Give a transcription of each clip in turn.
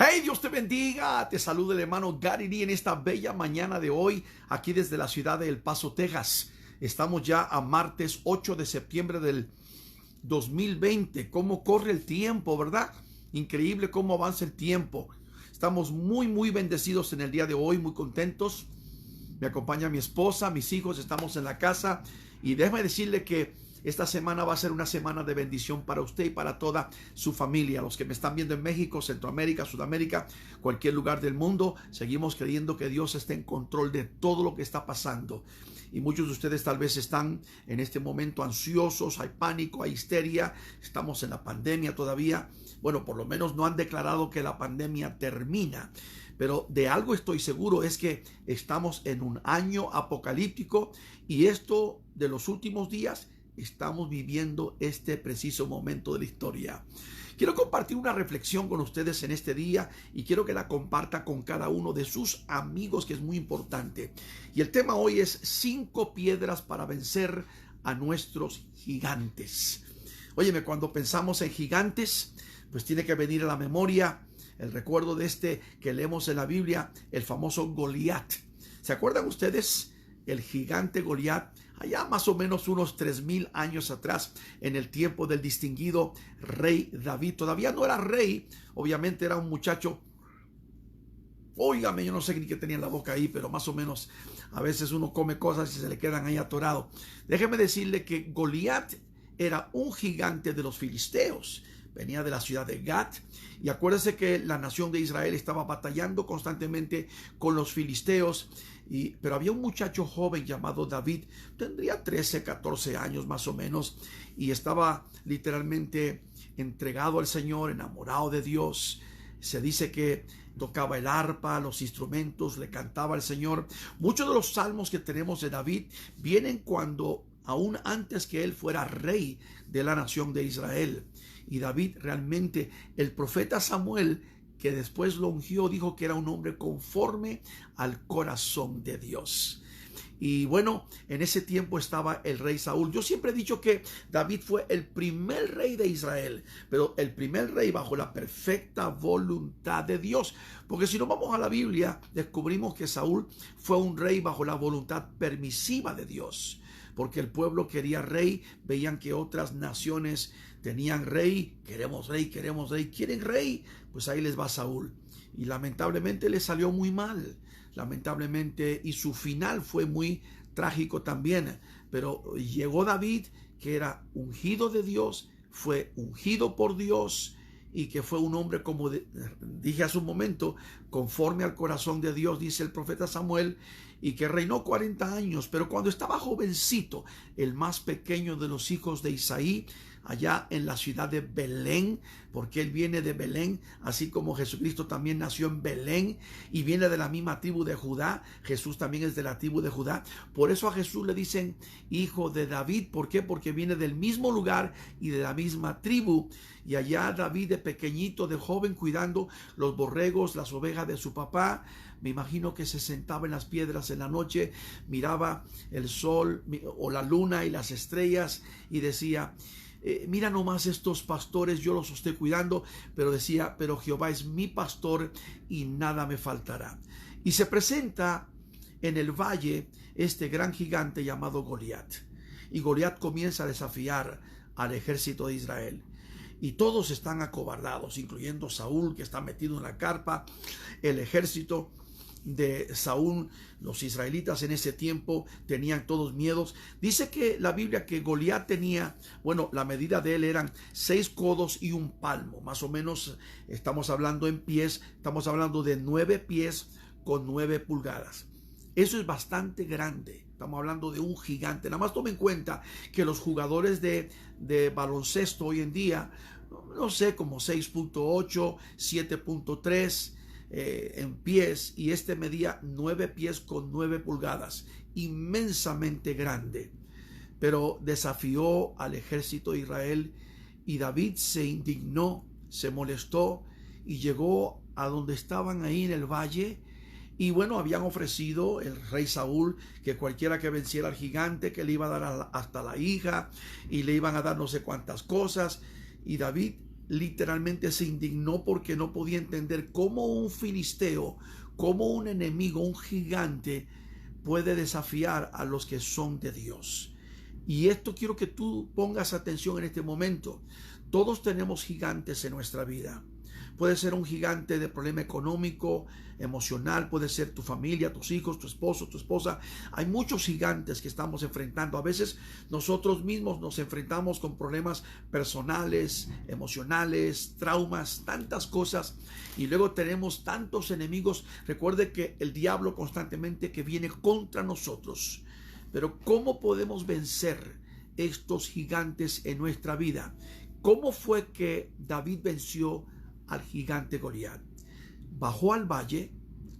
Hey, Dios te bendiga. Te saluda el hermano Gary Lee en esta bella mañana de hoy, aquí desde la ciudad de El Paso, Texas. Estamos ya a martes 8 de septiembre del 2020. ¿Cómo corre el tiempo, verdad? Increíble cómo avanza el tiempo. Estamos muy bendecidos en el día de hoy, muy contentos. Me acompaña mi esposa, mis hijos, estamos en la casa. Y déjame decirle que esta semana va a ser una semana de bendición para usted y para toda su familia. Los que me están viendo en México, Centroamérica, Sudamérica, cualquier lugar del mundo, seguimos creyendo que Dios está en control de todo lo que está pasando. Y muchos de ustedes tal vez están en este momento ansiosos, hay pánico, hay histeria, estamos en la pandemia todavía. Bueno, por lo menos no han declarado que la pandemia termina. Pero de algo estoy seguro, es que estamos en un año apocalíptico y esto de los últimos días estamos viviendo este preciso momento de la historia. Quiero compartir una reflexión con ustedes en este día y quiero que la comparta con cada uno de sus amigos, que es muy importante. Y el tema hoy es 5 piedras para vencer a nuestros gigantes. Óyeme, cuando pensamos en gigantes, pues tiene que venir a la memoria el recuerdo de este que leemos en la Biblia, el famoso Goliat. ¿Se acuerdan ustedes? El gigante Goliat, allá más o menos unos 3000 años atrás, en el tiempo del distinguido rey David. Todavía no era rey, obviamente era un muchacho. Óigame, yo no sé ni qué tenía en la boca ahí, pero más o menos a veces uno come cosas y se le quedan ahí atorado. Déjeme decirle que Goliat era un gigante de los filisteos. Venía de la ciudad de Gat. Y acuérdense que la nación de Israel estaba batallando constantemente con los filisteos. Pero había un muchacho joven llamado David. Tendría 13, 14 años más o menos. Y estaba literalmente entregado al Señor, enamorado de Dios. Se dice que tocaba el arpa, los instrumentos, le cantaba al Señor. Muchos de los salmos que tenemos de David vienen cuando, aún antes que él fuera rey de la nación de Israel. Y David realmente, el profeta Samuel, que después lo ungió, dijo que era un hombre conforme al corazón de Dios. Y bueno, en ese tiempo estaba el rey Saúl. Yo siempre he dicho que David fue el primer rey de Israel, pero el primer rey bajo la perfecta voluntad de Dios. Porque si nos vamos a la Biblia, descubrimos que Saúl fue un rey bajo la voluntad permisiva de Dios. Porque el pueblo quería rey, veían que otras naciones tenían rey, queremos rey, quieren rey, pues ahí les va Saúl. Y lamentablemente le salió muy mal, lamentablemente, y su final fue muy trágico también. Pero llegó David, que era ungido de Dios, fue ungido por Dios, y que fue un hombre, como dije hace un momento, conforme al corazón de Dios, dice el profeta Samuel, y que reinó 40 años. Pero cuando estaba jovencito, el más pequeño de los hijos de Isaí, allá en la ciudad de Belén, porque él viene de Belén, así como Jesucristo también nació en Belén y viene de la misma tribu de Judá. Jesús también es de la tribu de Judá. Por eso a Jesús le dicen hijo de David. ¿Por qué? Porque viene del mismo lugar y de la misma tribu. Y allá David, de pequeñito, de joven, cuidando los borregos, las ovejas de su papá. Me imagino que se sentaba en las piedras en la noche, miraba el sol o la luna y las estrellas y decía: mira nomás estos pastores, yo los estoy cuidando. Pero decía: pero Jehová es mi pastor y nada me faltará. Y se presenta en el valle este gran gigante llamado Goliat. Y Goliat comienza a desafiar al ejército de Israel. Y todos están acobardados, incluyendo Saúl, que está metido en la carpa. El ejército de Saúl, los israelitas en ese tiempo tenían todos miedos. Dice que la Biblia que Goliat tenía, bueno, la medida de él eran 6 codos y un palmo, más o menos. Estamos hablando en pies, estamos hablando de 9 pies con 9 pulgadas. Eso es bastante grande. Estamos hablando de un gigante. Nada más tomen en cuenta que los jugadores de baloncesto hoy en día, no sé, como 6.8, 7.3 en pies, y este medía 9 pies con 9 pulgadas, inmensamente grande. Pero desafió al ejército de Israel y David se indignó, se molestó y llegó a donde estaban ahí en el valle. Y bueno, habían ofrecido el rey Saúl que cualquiera que venciera al gigante, que le iba a dar hasta la hija y le iban a dar no sé cuántas cosas. Y David literalmente se indignó porque no podía entender cómo un filisteo, cómo un enemigo, un gigante puede desafiar a los que son de Dios. Y esto quiero que tú pongas atención en este momento. Todos tenemos gigantes en nuestra vida. Puede ser un gigante de problema económico, emocional, puede ser tu familia, tus hijos, tu esposo, tu esposa. Hay muchos gigantes que estamos enfrentando. A veces nosotros mismos nos enfrentamos con problemas personales, emocionales, traumas, tantas cosas. Y luego tenemos tantos enemigos. Recuerde que el diablo constantemente que viene contra nosotros. Pero ¿cómo podemos vencer estos gigantes en nuestra vida? ¿Cómo fue que David venció al gigante Goliat? Bajó al valle,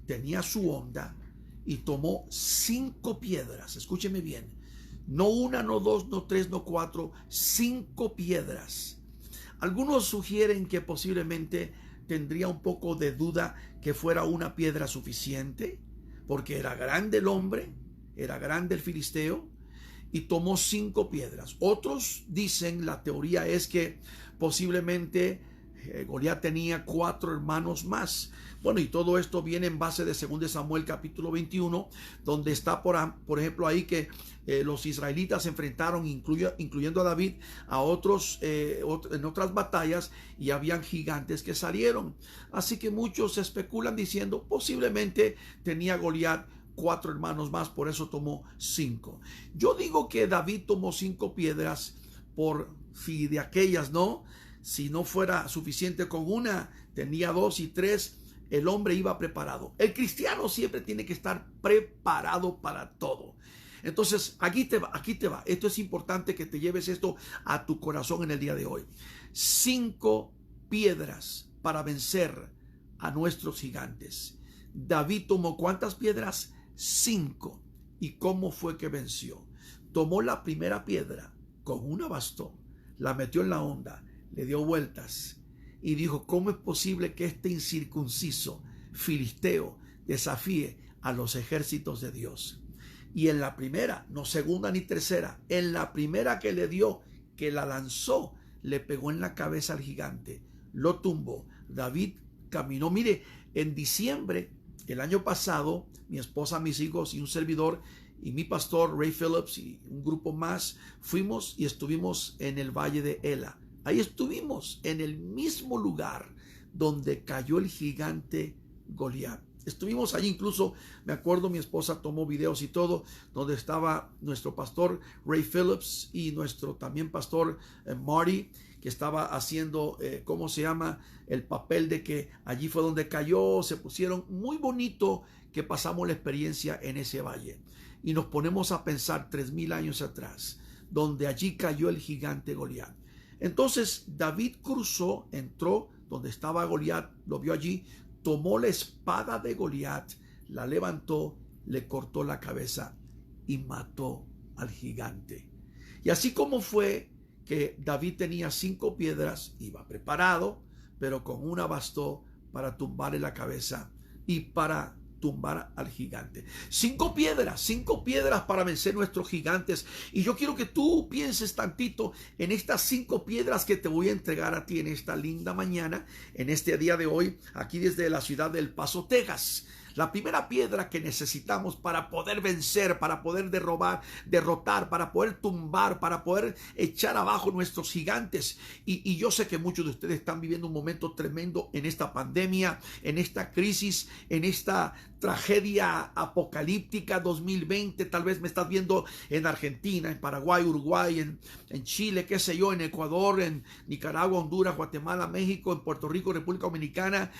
tenía su honda y tomó 5 piedras. Escúcheme bien. No una, no dos, no tres, no cuatro, 5 piedras. Algunos sugieren que posiblemente tendría un poco de duda que fuera una piedra suficiente, porque era grande el hombre, era grande el filisteo, y tomó 5 piedras. Otros dicen, la teoría es que posiblemente Goliat tenía 4 hermanos más. Bueno, y todo esto viene en base de 2 Samuel capítulo 21, donde está por ejemplo ahí que los israelitas se enfrentaron, incluyendo a David, a otros en otras batallas, y habían gigantes que salieron. Así que muchos especulan diciendo posiblemente tenía Goliat 4 hermanos más, por eso tomó 5. Yo digo que David tomó 5 piedras por si de aquellas, ¿no? Si no fuera suficiente con una, tenía 2 y 3, el hombre iba preparado. El cristiano siempre tiene que estar preparado para todo. Entonces, aquí te va. Esto es importante que te lleves esto a tu corazón en el día de hoy. 5 piedras para vencer a nuestros gigantes. David tomó ¿cuántas piedras? 5. ¿Y cómo fue que venció? Tomó la primera piedra con una bastón, la metió en la honda, le dio vueltas y dijo: ¿cómo es posible que este incircunciso filisteo desafíe a los ejércitos de Dios? Y en la primera, no segunda ni tercera, en la primera que le dio, que la lanzó, le pegó en la cabeza al gigante, lo tumbó. David caminó. Mire, en diciembre el año pasado, mi esposa, mis hijos y un servidor y mi pastor Ray Phillips y un grupo más fuimos y estuvimos en el valle de Ela. Ahí estuvimos en el mismo lugar donde cayó el gigante Goliat. Estuvimos allí, incluso me acuerdo, mi esposa tomó videos y todo, donde estaba nuestro pastor Ray Phillips y nuestro también pastor Marty, que estaba haciendo, ¿cómo se llama? El papel de que allí fue donde cayó. Se pusieron muy bonito que pasamos la experiencia en ese valle. Y nos ponemos a pensar 3000 años atrás, donde allí cayó el gigante Goliat. Entonces David cruzó, entró donde estaba Goliat, lo vio allí, tomó la espada de Goliat, la levantó, le cortó la cabeza y mató al gigante. Y así como fue que David tenía 5 piedras, iba preparado, pero con una bastó para tumbarle la cabeza y para tumbar al gigante. 5 piedras para vencer nuestros gigantes. Y yo quiero que tú pienses tantito en estas 5 piedras que te voy a entregar a ti en esta linda mañana, en este día de hoy, aquí desde la ciudad de El Paso, Texas. La primera piedra que necesitamos para poder vencer, para poder derrotar, para poder tumbar, para poder echar abajo nuestros gigantes. Y yo sé que muchos de ustedes están viviendo un momento tremendo en esta pandemia, en esta crisis, en esta tragedia apocalíptica 2020. Tal vez me estás viendo en Argentina, en Paraguay, Uruguay, en Chile, qué sé yo, en Ecuador, en Nicaragua, Honduras, Guatemala, México, en Puerto Rico, República Dominicana,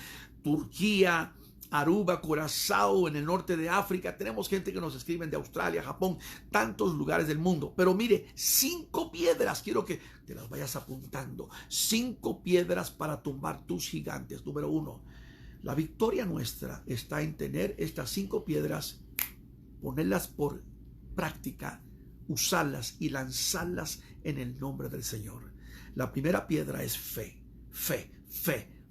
Turquía, Aruba, Curazao, en el norte de África. Tenemos gente que nos escribe de Australia, Japón, tantos lugares del mundo. Pero mire, 5 piedras, quiero que te las vayas apuntando. 5 piedras para tumbar tus gigantes. Número 1, la victoria nuestra está en tener estas 5 piedras, ponerlas por práctica, usarlas y lanzarlas en el nombre del Señor. La primera piedra es fe, fe.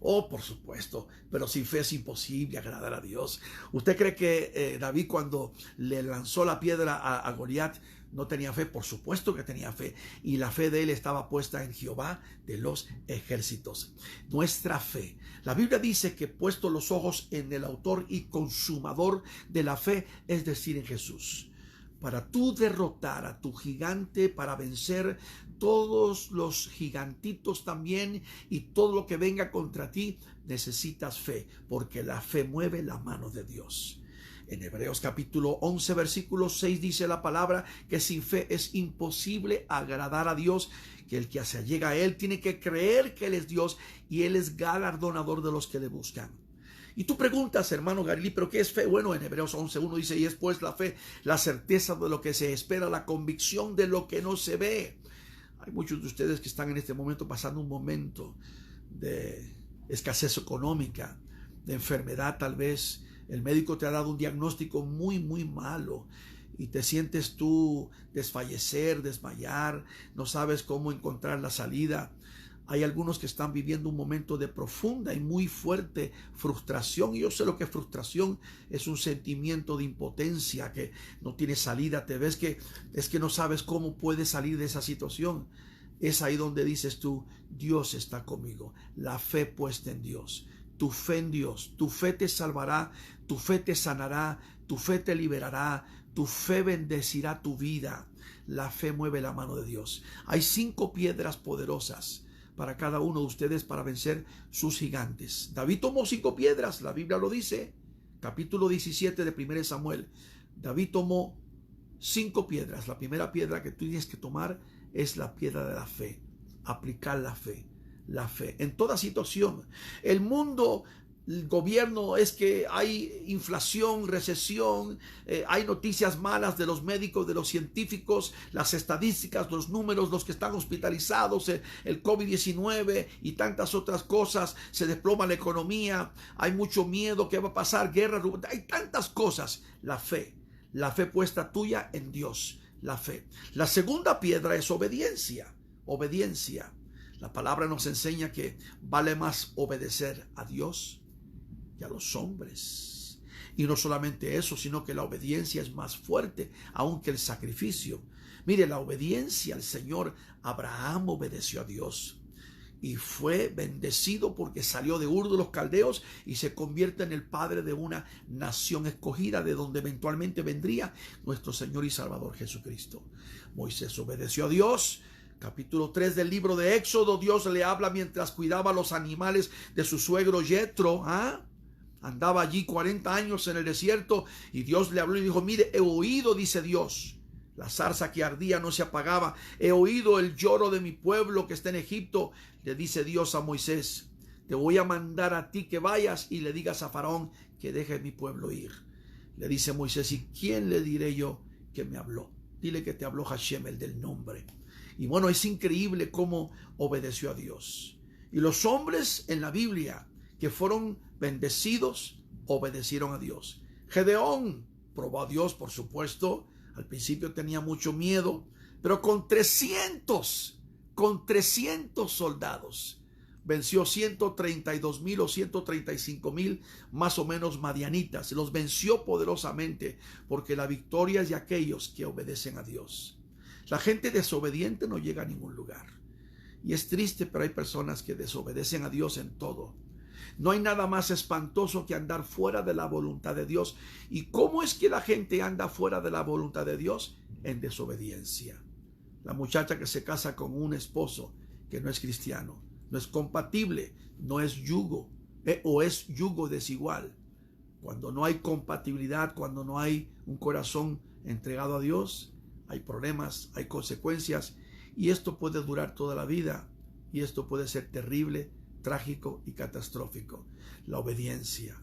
Oh, por supuesto, pero sin fe es imposible agradar a Dios. ¿Usted cree que David, cuando le lanzó la piedra a Goliat, No tenía fe, por supuesto que tenía fe. Y la fe de él estaba puesta en Jehová de los ejércitos. Nuestra fe. La Biblia dice que puesto los ojos en el autor y consumador de la fe, es decir, en Jesús. Para tú derrotar a tu gigante, para vencer todos los gigantitos también y todo lo que venga contra ti, necesitas fe, porque la fe mueve la mano de Dios. En Hebreos capítulo 11, versículo 6 dice la palabra que sin fe es imposible agradar a Dios, que el que se allega a Él tiene que creer que Él es Dios y Él es galardonador de los que le buscan. Y tú preguntas, hermano Garilí, ¿pero qué es fe? Bueno, en Hebreos 11:1 dice, y es pues la fe, la certeza de lo que se espera, la convicción de lo que no se ve. Hay muchos de ustedes que están en este momento pasando un momento de escasez económica, de enfermedad tal vez. El médico te ha dado un diagnóstico muy, muy malo y te sientes tú desfallecer, desmayar, no sabes cómo encontrar la salida. Hay algunos que están viviendo un momento de profunda y muy fuerte frustración. Y yo sé lo que es frustración. Es un sentimiento de impotencia que no tiene salida. Te ves que es que no sabes cómo puedes salir de esa situación. Es ahí donde dices tú, Dios está conmigo. La fe puesta en Dios. Tu fe en Dios. Tu fe te salvará. Tu fe te sanará. Tu fe te liberará. Tu fe bendecirá tu vida. La fe mueve la mano de Dios. Hay 5 piedras poderosas para cada uno de ustedes para vencer sus gigantes. David tomó 5 piedras, la Biblia lo dice, capítulo 17 de 1 Samuel. David tomó 5 piedras. La primera piedra que tú tienes que tomar es la piedra de la fe, aplicar la fe en toda situación. El mundo, el gobierno, es que hay inflación, recesión, hay noticias malas de los médicos, de los científicos, las estadísticas, los números, los que están hospitalizados, el COVID-19 y tantas otras cosas. Se desploma la economía, hay mucho miedo, ¿qué va a pasar? Guerra, hay tantas cosas. La fe puesta tuya en Dios, la fe. La segunda piedra es obediencia. La palabra nos enseña que vale más obedecer a Dios y a los hombres. Y no solamente eso, sino que la obediencia es más fuerte aún que el sacrificio. Mire, la obediencia al Señor. Abraham obedeció a Dios y fue bendecido porque salió de Ur de los Caldeos y se convierte en el padre de una nación escogida, de donde eventualmente vendría nuestro Señor y Salvador Jesucristo. Moisés obedeció a Dios. Capítulo 3 del libro de Éxodo, Dios le habla mientras cuidaba los animales de su suegro Yetro. Andaba allí 40 años en el desierto y Dios le habló y dijo, mire, he oído, dice Dios, la zarza que ardía no se apagaba. He oído el lloro de mi pueblo que está en Egipto. Le dice Dios a Moisés, te voy a mandar a ti que vayas y le digas a Faraón que deje mi pueblo ir. Le dice Moisés, ¿y quién le diré yo que me habló? Dile que te habló Hashem, el del nombre. Y bueno, es increíble cómo obedeció a Dios. Y los hombres en la Biblia que fueron bendecidos, obedecieron a Dios. Gedeón probó a Dios, por supuesto. Al principio tenía mucho miedo, pero con 300 soldados, venció 132,000 o 135,000 más o menos madianitas. Los venció poderosamente, porque la victoria es de aquellos que obedecen a Dios. La gente desobediente no llega a ningún lugar. Y es triste, pero hay personas que desobedecen a Dios en todo. No hay nada más espantoso que andar fuera de la voluntad de Dios. ¿Y cómo es que la gente anda fuera de la voluntad de Dios? En desobediencia. La muchacha que se casa con un esposo que no es cristiano, no es compatible, no es yugo, o es yugo desigual. Cuando no hay compatibilidad, cuando no hay un corazón entregado a Dios, hay problemas, hay consecuencias, y esto puede durar toda la vida, y esto puede ser terrible, trágico y catastrófico. La obediencia.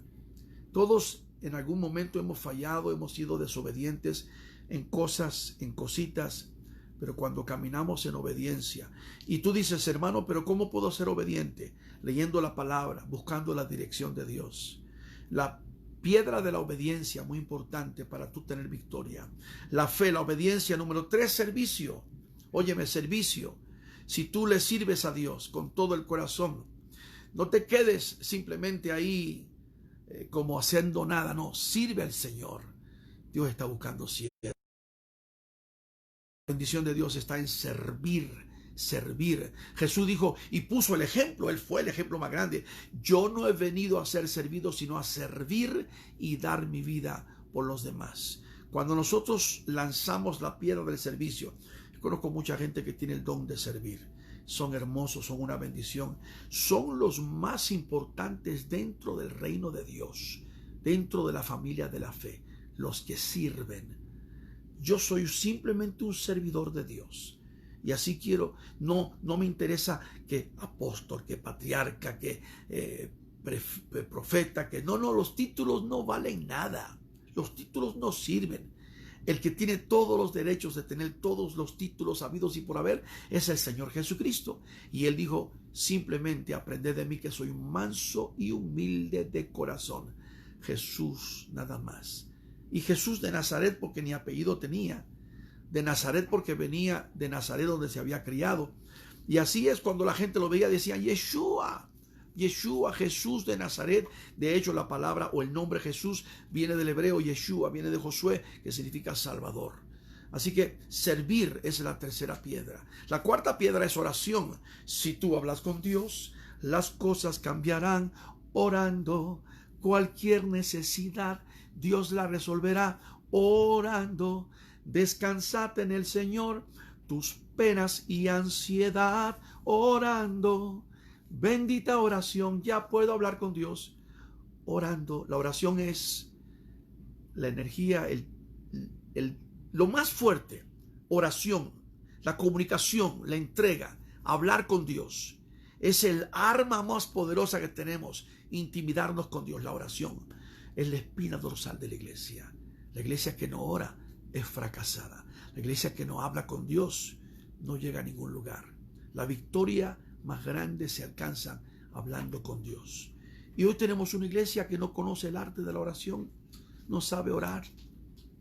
Todos en algún momento hemos fallado, hemos sido desobedientes en cosas, en cositas, pero cuando caminamos en obediencia, y tú dices, hermano, pero ¿cómo puedo ser obediente? Leyendo la palabra, buscando la dirección de Dios. La piedra de la obediencia, muy importante para tú tener victoria. La fe, la obediencia. Número 3, servicio. Óyeme, servicio. Si tú le sirves a Dios con todo el corazón, no te quedes simplemente ahí como haciendo nada. No, sirve al Señor. Dios está buscando siervos. bendición de Dios está en servir. Servir. Jesús dijo y puso el ejemplo, él fue el ejemplo más grande. Yo no he venido a ser servido, sino a servir y dar mi vida por los demás. Cuando nosotros lanzamos la piedra del servicio, yo conozco mucha gente que tiene el don de servir. Son hermosos, son una bendición. Son los más importantes dentro del reino de Dios, dentro de la familia de la fe, los que sirven. Yo soy simplemente un servidor de Dios. Y así quiero, no me interesa que apóstol, que patriarca, que profeta, que no, los títulos no valen nada. Los títulos no sirven. El que tiene todos los derechos de tener todos los títulos habidos y por haber es el Señor Jesucristo. Y Él dijo, simplemente aprended de mí que soy manso y humilde de corazón. Jesús nada más. Y Jesús de Nazaret porque ni apellido tenía. De Nazaret porque venía de Nazaret donde se había criado. Y así es cuando la gente lo veía, decían Yeshua, Yeshua, Jesús de Nazaret. De hecho la palabra o el nombre Jesús viene del hebreo Yeshua, viene de Josué, que significa Salvador. Así que servir es la tercera piedra. La cuarta piedra es oración. Si tú hablas con Dios, las cosas cambiarán orando. Cualquier necesidad Dios la resolverá orando. Descansate en el Señor, tus penas y ansiedad orando. Bendita oración, ya puedo hablar con Dios orando. La oración es la energía, lo más fuerte. Oración, la comunicación, la entrega, hablar con Dios. Es el arma más poderosa que tenemos, intimidarnos con Dios. La oración es la espina dorsal de la iglesia. La iglesia que no ora es fracasada. La iglesia que no habla con Dios no llega a ningún lugar. La victoria más grande se alcanza hablando con Dios. Y hoy tenemos una iglesia que no conoce el arte de la oración, no sabe orar,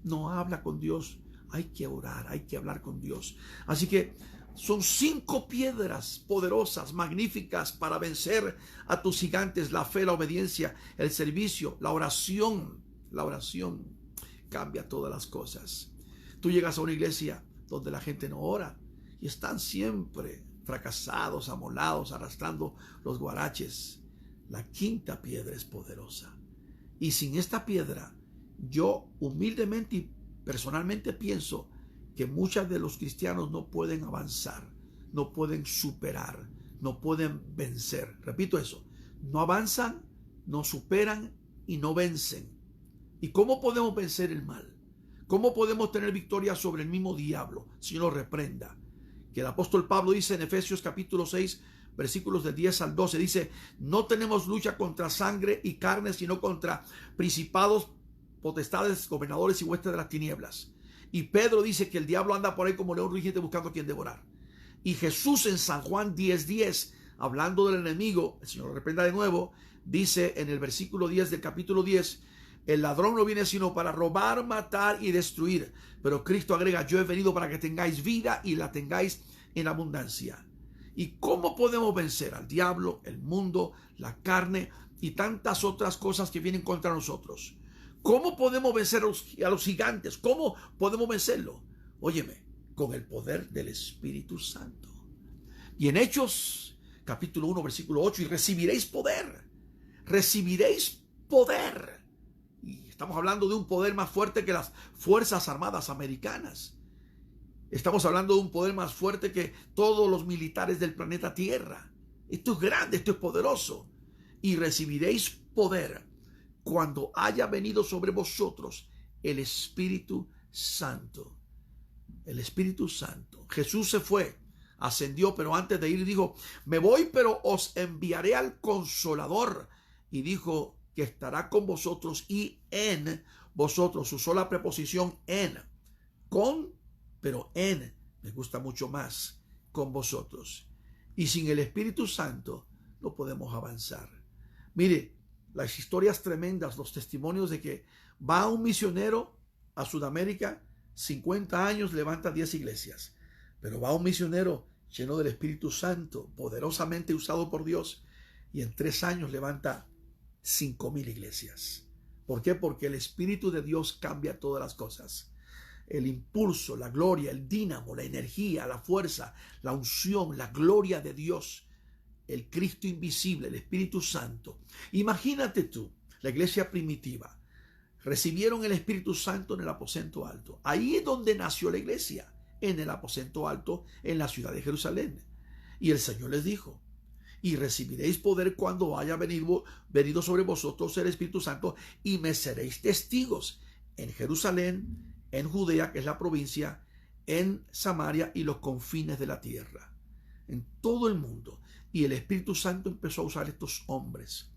no habla con Dios. Hay que orar, hay que hablar con Dios. Así que son 5 piedras poderosas, magníficas para vencer a tus gigantes: la fe, la obediencia, el servicio, la oración. La oración cambia todas las cosas. Tú llegas a una iglesia donde la gente no ora y están siempre fracasados, amolados, arrastrando los guaraches. La quinta piedra es poderosa. Y sin esta piedra, yo humildemente y personalmente pienso que muchos de los cristianos no pueden avanzar, no pueden superar, no pueden vencer. Repito eso, no avanzan, no superan y no vencen. ¿Y cómo podemos vencer el mal? ¿Cómo podemos tener victoria sobre el mismo diablo si no reprenda? Que el apóstol Pablo dice en Efesios capítulo 6, versículos del 10 al 12, dice: no tenemos lucha contra sangre y carne, sino contra principados, potestades, gobernadores y huestes de las tinieblas. Y Pedro dice que el diablo anda por ahí como león rugiente buscando a quien devorar. Y Jesús en San Juan 10:10, hablando del enemigo, el Señor lo reprenda de nuevo, dice en el versículo 10 del capítulo 10: el ladrón no viene sino para robar, matar y destruir. Pero Cristo agrega: yo he venido para que tengáis vida y la tengáis en abundancia. ¿Y cómo podemos vencer al diablo, el mundo, la carne y tantas otras cosas que vienen contra nosotros? ¿Cómo podemos vencer a los gigantes? ¿Cómo podemos vencerlo? Óyeme, con el poder del Espíritu Santo. Y en Hechos capítulo 1 versículo 8: y recibiréis poder. Recibiréis poder. Y estamos hablando de un poder más fuerte que las Fuerzas Armadas americanas. Estamos hablando de un poder más fuerte que todos los militares del planeta Tierra. Esto es grande, esto es poderoso. Y recibiréis poder cuando haya venido sobre vosotros el Espíritu Santo. El Espíritu Santo. Jesús se fue, ascendió, pero antes de ir dijo: me voy, pero os enviaré al Consolador. Y dijo que estará con vosotros y en vosotros. Usó la preposición en. Con, pero en. Me gusta mucho más. Con vosotros. Y sin el Espíritu Santo no podemos avanzar. Mire, las historias tremendas, los testimonios de que va un misionero a Sudamérica, 50 años, levanta 10 iglesias. Pero va un misionero lleno del Espíritu Santo, poderosamente usado por Dios, y en 3 años levanta 5,000 iglesias. ¿Por qué? Porque el Espíritu de Dios cambia todas las cosas. el impulso, la gloria, el dínamo, la energía, la fuerza, la unción, la gloria de Dios, el Cristo invisible, el Espíritu Santo. Imagínate tú, la iglesia primitiva, recibieron el Espíritu Santo en el aposento alto. Ahí es donde nació la iglesia, en el aposento alto, en la ciudad de Jerusalén. Y el Señor les dijo: y recibiréis poder cuando haya venido sobre vosotros el Espíritu Santo, y me seréis testigos en Jerusalén, en Judea, que es la provincia, en Samaria y los confines de la tierra, en todo el mundo. Y el Espíritu Santo empezó a usar estos hombres,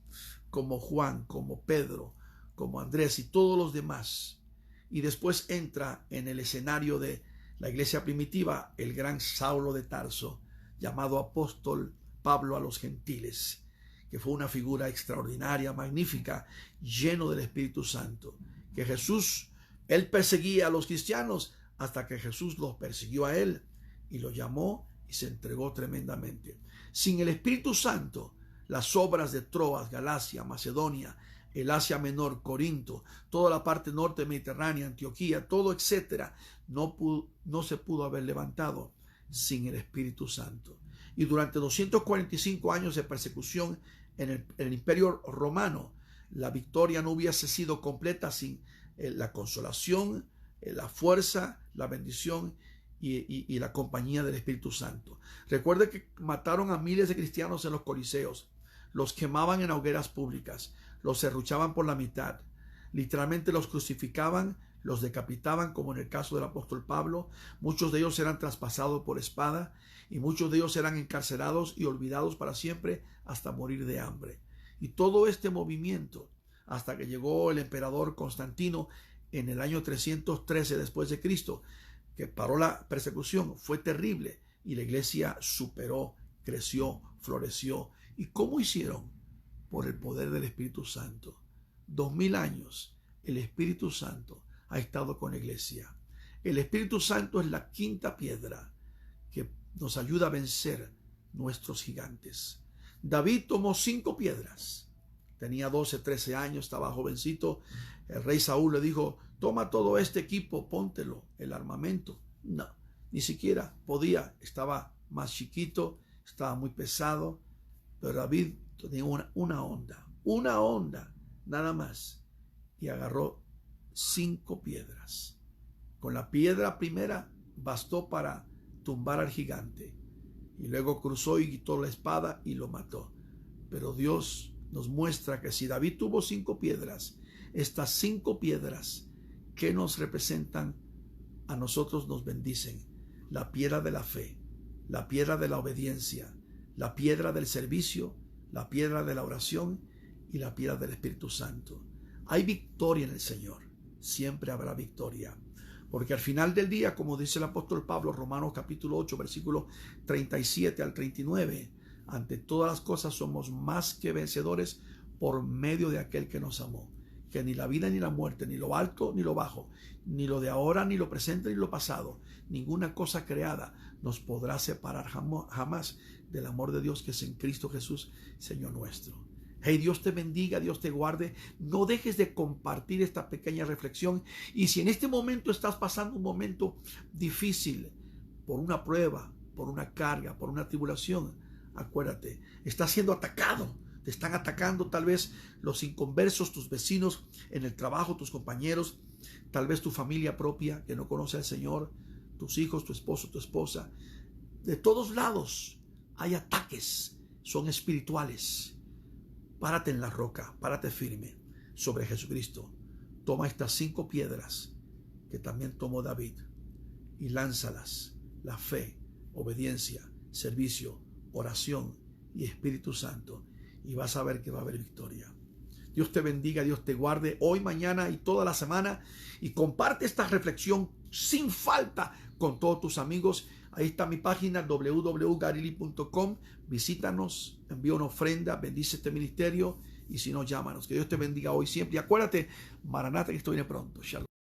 como Juan, como Pedro, como Andrés y todos los demás. Y después entra en el escenario de la iglesia primitiva el gran Saulo de Tarso, llamado apóstol Pablo a los gentiles, que fue una figura extraordinaria, magnífica, lleno del Espíritu Santo, que Jesús, él perseguía a los cristianos hasta que Jesús los persiguió a él y lo llamó y se entregó tremendamente. Sin el Espíritu Santo, las obras de Troas, Galacia, Macedonia, el Asia Menor, Corinto, toda la parte norte mediterránea, Antioquía, todo, etcétera, no se pudo haber levantado sin el Espíritu Santo. Y durante 245 años de persecución en el Imperio Romano, la victoria no hubiese sido completa sin la consolación, la fuerza, la bendición y la compañía del Espíritu Santo. Recuerde que mataron a miles de cristianos en los coliseos, los quemaban en hogueras públicas, los serruchaban por la mitad, literalmente los crucificaban, los decapitaban, como en el caso del apóstol Pablo. Muchos de ellos eran traspasados por espada y muchos de ellos eran encarcelados y olvidados para siempre hasta morir de hambre. Y todo este movimiento, hasta que llegó el emperador Constantino en el año 313 después de Cristo, que paró la persecución, fue terrible y la iglesia superó, creció, floreció. ¿Y cómo hicieron? Por el poder del Espíritu Santo. 2000 años el Espíritu Santo ha estado con la iglesia. El Espíritu Santo es la quinta piedra que nos ayuda a vencer nuestros gigantes. David tomó 5 piedras. Tenía 12, 13 años, estaba jovencito. El rey Saúl le dijo: toma todo este equipo, póntelo, el armamento. No, ni siquiera podía, estaba más chiquito, estaba muy pesado. Pero David tenía una onda, nada más. Y agarró 5 piedras. Con la piedra primera bastó para tumbar al gigante. Y luego cruzó y quitó la espada y lo mató. Pero Dios nos muestra que si David tuvo 5 piedras, estas 5 piedras que nos representan a nosotros nos bendicen. La piedra de la fe, la piedra de la obediencia, la piedra del servicio, la piedra de la oración y la piedra del Espíritu Santo. Hay victoria en el Señor. Siempre habrá victoria. Porque al final del día, como dice el apóstol Pablo, Romanos capítulo 8, versículo 37 al 39, ante todas las cosas somos más que vencedores por medio de aquel que nos amó. Que ni la vida ni la muerte, ni lo alto ni lo bajo, ni lo de ahora, ni lo presente, ni lo pasado, ninguna cosa creada nos podrá separar jamás del amor de Dios que es en Cristo Jesús, Señor nuestro. Hey, Dios te bendiga, Dios te guarde. No dejes de compartir esta pequeña reflexión. Y si en este momento estás pasando un momento difícil, por una prueba, por una carga, por una tribulación, acuérdate, estás siendo atacado. Te están atacando tal vez los inconversos, tus vecinos en el trabajo, tus compañeros, tal vez tu familia propia que no conoce al Señor, tus hijos, tu esposo, tu esposa. De todos lados hay ataques, son espirituales. Párate en la roca, párate firme sobre Jesucristo. Toma estas 5 piedras que también tomó David y lánzalas. La fe, obediencia, servicio, oración y Espíritu Santo. Y vas a ver que va a haber victoria. Dios te bendiga, Dios te guarde hoy, mañana y toda la semana. Y comparte esta reflexión sin falta con todos tus amigos. Ahí está mi página www.garili.com. Visítanos, envía una ofrenda, bendice este ministerio y si no, llámanos. Que Dios te bendiga hoy siempre. Y acuérdate, Maranata, que esto viene pronto. Shalom.